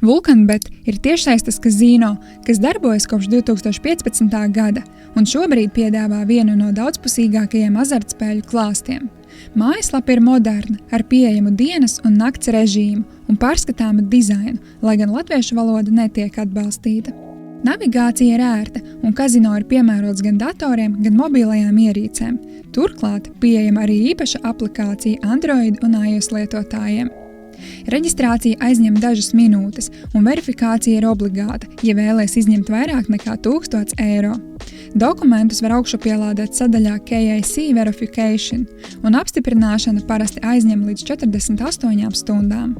Vulkanbet ir tiešsaistes kazino, kas darbojas kopš 2015. gada un šobrīd piedāvā vienu no daudzpusīgākajiem azartspēļu klāstiem. Mājaslapa ir moderna, ar pieejamu dienas un nakts režīmu un pārskatāmu dizainu, lai gan latviešu valoda netiek atbalstīta. Navigācija ir ērta un kazino ir piemērots gan datoriem, gan mobilajām ierīcēm. Turklāt pieejama arī īpaša aplikācija Android un iOS lietotājiem. Reģistrācija aizņem dažas minūtes, un verifikācija ir obligāta, ja vēlies izņemt vairāk nekā 1000 eiro. Dokumentus var augšupielādēt sadaļā KYC Verification, un apstiprināšana parasti aizņem līdz 48 stundām.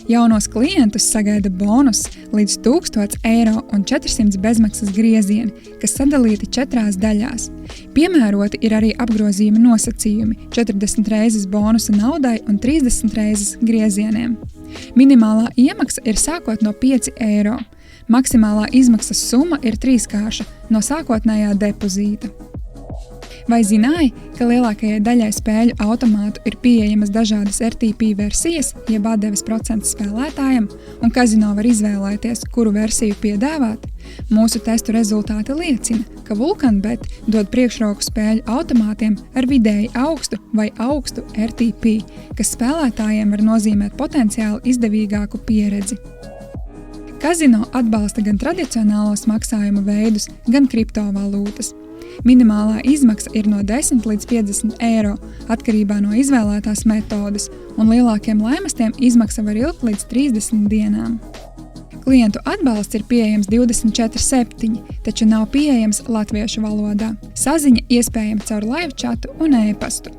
Jaunos klientus sagaida bonus līdz 1000 eiro un 400 bezmaksas griezieni, kas sadalīti 4 daļās. Piemēroti ir arī apgrozījuma nosacījumi – 40 reizes bonusa naudai un 30 reizes griezieniem. Minimālā iemaksa ir sākot no 5 eiro. Maksimālā izmaksas summa ir 3-kārša no sākotnējā depozīta. Vai zināji, ka lielākajai daļai spēļu automātu ir pieejamas dažādas RTP versijas, jeb atdeves procents spēlētājiem, un kazino var izvēlēties, kuru versiju piedāvāt? Mūsu testu rezultāti liecina, ka Vulkanbet dod priekšroku spēļu automātiem ar vidēji augstu vai augstu RTP, kas spēlētājiem var nozīmēt potenciāli izdevīgāku pieredzi. Kazino atbalsta gan tradicionālos maksājumu veidus, gan kriptovalūtas. Minimālā izmaksa ir no 10 līdz 50 eiro, atkarībā no izvēlētās metodes, un lielākiem laimestiem izmaksa var ilgt līdz 30 dienām. Klientu atbalsts ir pieejams 24/7, taču nav pieejams latviešu valodā. Saziņa iespējama caur live chatu un e-pastu.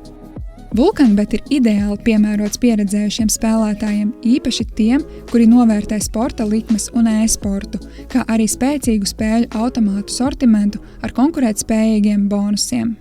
Vulkanbet ir ideāli piemērots pieredzējušiem spēlētājiem, īpaši tiem, kuri novērtē sporta likmes un e-sportu, kā arī spēcīgu spēļu automātu sortimentu ar konkurētspējīgiem bonusiem.